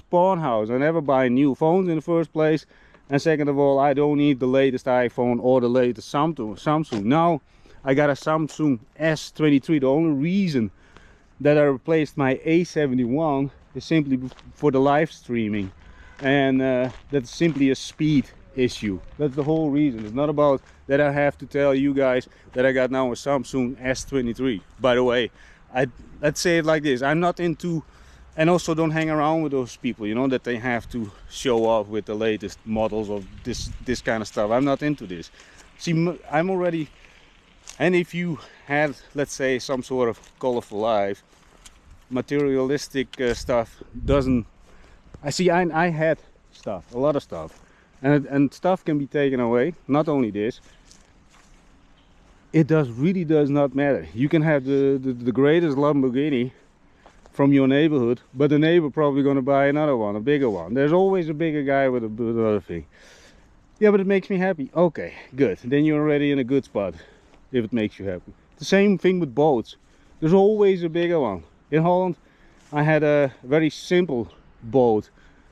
pawn house. I never buy new phones in the first place, and second of all, I don't need the latest iPhone or the latest Samsung. Now I got a Samsung S23. The only reason that I replaced my A71 is simply for the live streaming, and that's simply a speed issue. That's the whole reason. It's not about that I have to tell you guys that I got now a Samsung S23. By the way, let's say it like this: I'm not into, and also don't hang around with those people, you know, that they have to show off with the latest models of this kind of stuff. I'm not into this. See, I'm already, and if you had, let's say, some sort of colorful life, materialistic stuff doesn't. I had stuff, a lot of stuff, and stuff can be taken away. Not only this, it really does not matter. You can have the greatest Lamborghini from your neighborhood, but the neighbor probably going to buy another one, a bigger one. There's always a bigger guy with another thing. Yeah, but it makes me happy. Okay, good. Then you're already in a good spot if it makes you happy. The same thing with boats. There's always a bigger one. In Holland, I had a very simple boat,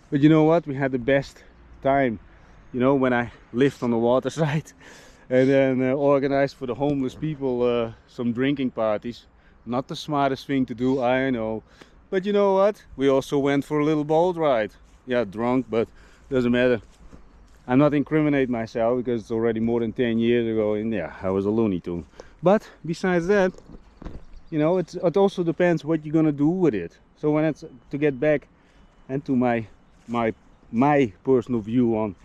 but you know what? We had the best time, you know, when I lived on the water side, and then organized for the homeless people some drinking parties. Not the smartest thing to do, I know, but you know what? We also went for a little boat ride. Yeah, drunk, but doesn't matter. I'm not incriminating myself because it's already more than 10 years ago, and yeah, I was a Looney Tune. But besides that, you know, it also depends what you're gonna do with it. So when it's to get back and to my personal view on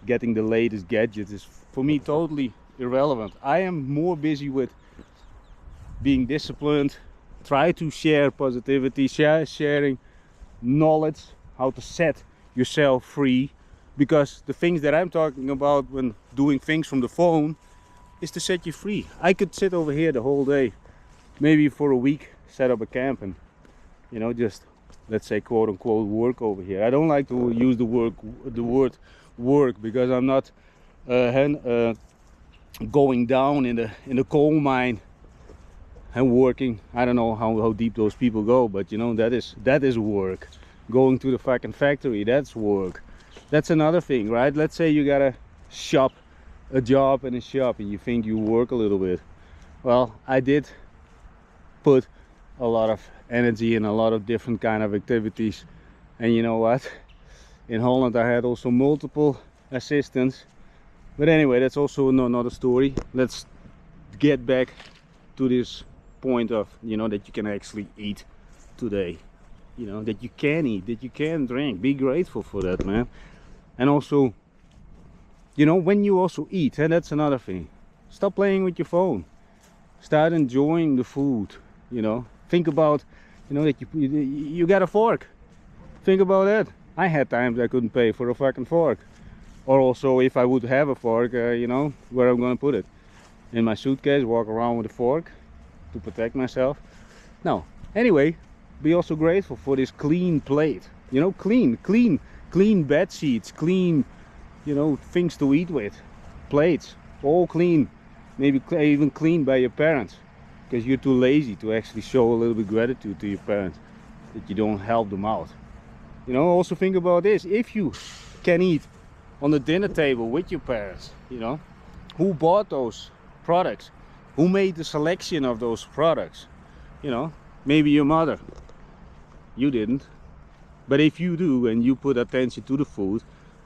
getting the latest gadgets is for me totally irrelevant. I am more busy with being disciplined, try to share positivity, sharing knowledge, how to set yourself free, because the things that I'm talking about when doing things from the phone is to set you free. I could sit over here the whole day, maybe for a week, set up a camp and, you know, just, let's say, quote unquote work over here. I don't like to use the word work because I'm not going down in the coal mine and working. I don't know how deep those people go, but you know, that is work. Going to the fucking factory, that's work. That's another thing, right? Let's say you got a job in a shop and you think you work a little bit. Well, I did put a lot of energy in a lot of different kind of activities, and you know what, in Holland I had also multiple assistants, but anyway, that's also another story. Let's get back to this point of, you know, that you can actually eat today, you know, that you can eat, that you can drink. Be grateful for that, man. And also, you know, when you also eat, and that's another thing, stop playing with your phone, start enjoying the food. You know, think about, you know, that you got a fork. Think about that. I had times I couldn't pay for a fucking fork, or also if I would have a fork, you know, where I'm gonna put it? In my suitcase, walk around with a fork to protect myself? No. Anyway, be also grateful for this clean plate. You know, clean bed sheets, clean, you know, things to eat with, plates, all clean, maybe even cleaned by your parents, because you're too lazy to actually show a little bit gratitude to your parents that you don't help them out. You know, also think about this: if you can eat on the dinner table with your parents, you know, who bought those products, who made the selection of those products? You know, maybe your mother, you didn't, but if you do and you put attention to the food,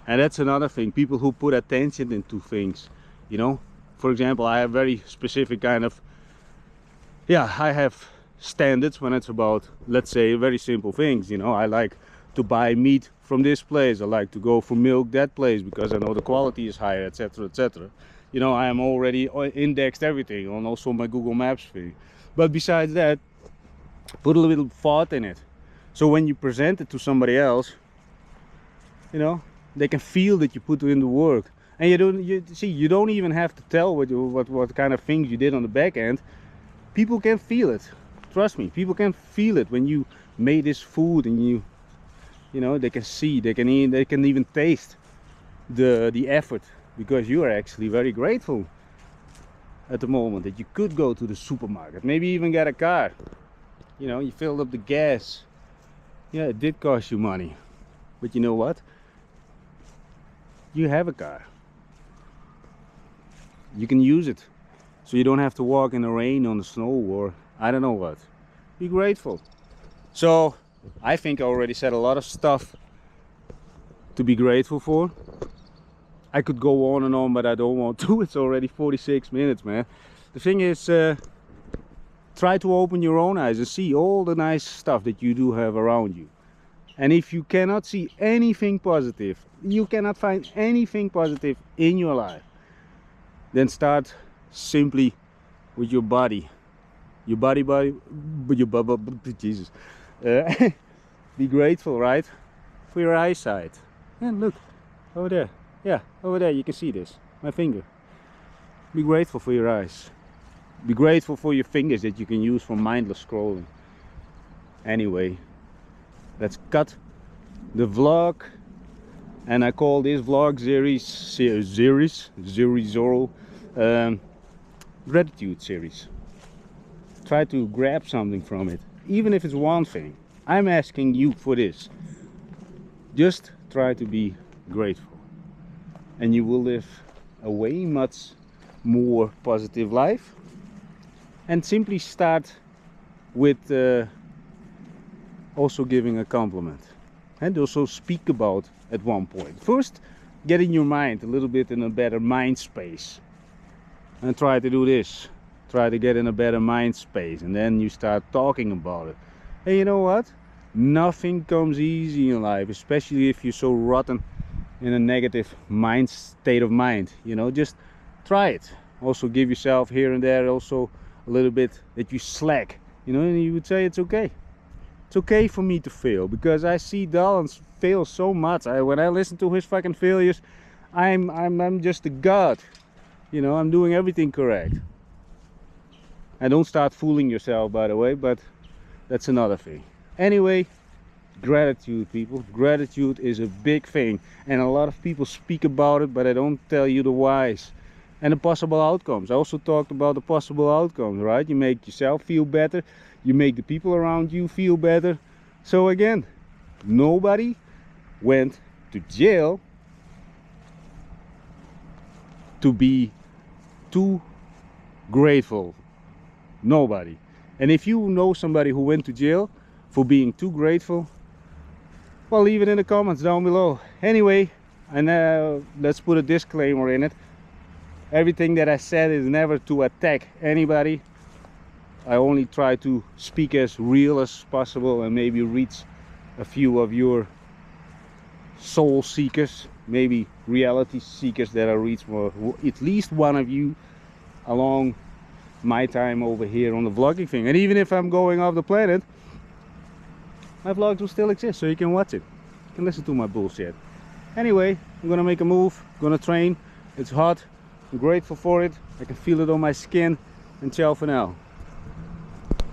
and that's another thing, people who put attention into things, you know, for example, I have very specific kind of, yeah, I have standards when it's about, let's say, very simple things. You know, I like to buy meat from this place, I like to go for milk that place because I know the quality is higher, etc., etc. You know, I am already indexed everything on also my Google Maps thing. But besides that, put a little thought in it, so when you present it to somebody else, you know, they can feel that you put in the work. And you don't even have to tell what kind of things you did on the back end. People can feel it. Trust me, people can feel it when you made this food, and you know, they can see, they can eat, they can even taste the effort, because you are actually very grateful at the moment that you could go to the supermarket, maybe even get a car. You know, you filled up the gas. Yeah, it did cost you money, But you know what? You have a car. You can use it. So you don't have to walk in the rain, on the snow, or I don't know what. Be grateful. So I think I already said a lot of stuff to be grateful for. I could go on and on, but I don't want to. It's already 46 minutes, man. The thing is, try to open your own eyes and see all the nice stuff that you do have around you. And if you cannot see anything positive, you cannot find anything positive in your life, then start simply with your body. Your body, with your Jesus. Be grateful, right? For your eyesight. And look, over there. Yeah, over there you can see this. My finger. Be grateful for your eyes. Be grateful for your fingers that you can use for mindless scrolling. Anyway, let's cut the vlog. And I call this vlog gratitude series. Try to grab something from it, even if it's one thing. I'm asking you for this. Just try to be grateful, and you will live a way much more positive life. And simply start with also giving a compliment, and also speak about at one point. First, get in your mind a little bit in a better mind space, and try to do this. Try to get in a better mind space, and then you start talking about it. And you know what? Nothing comes easy in life, especially if you're so rotten in a negative state of mind. You know, just try it. Also give yourself here and there also a little bit that you slack. You know, and you would say it's okay. It's okay for me to fail, because I see Dallin fail so much. When I listen to his fucking failures, I'm just a god. You know, I'm doing everything correct. And don't start fooling yourself, by the way, but that's another thing. Anyway, gratitude, people. Gratitude is a big thing, and a lot of people speak about it, but they don't tell you the whys and the possible outcomes. I also talked about the possible outcomes, right? You make yourself feel better, you make the people around you feel better. So again, nobody went to jail to be too grateful. Nobody. And if you know somebody who went to jail for being too grateful, well, leave it in the comments down below. Anyway, and let's put a disclaimer in it. Everything that I said is never to attack anybody. I only try to speak as real as possible and maybe reach a few of your soul seekers, maybe reality seekers that I reach more, at least one of you along my time over here on the vlogging thing. And even if I'm going off the planet, my vlogs will still exist, so you can watch it. You can listen to my bullshit. Anyway, I'm gonna make a move, gonna train. It's hot, I'm grateful for it, I can feel it on my skin, and ciao for now.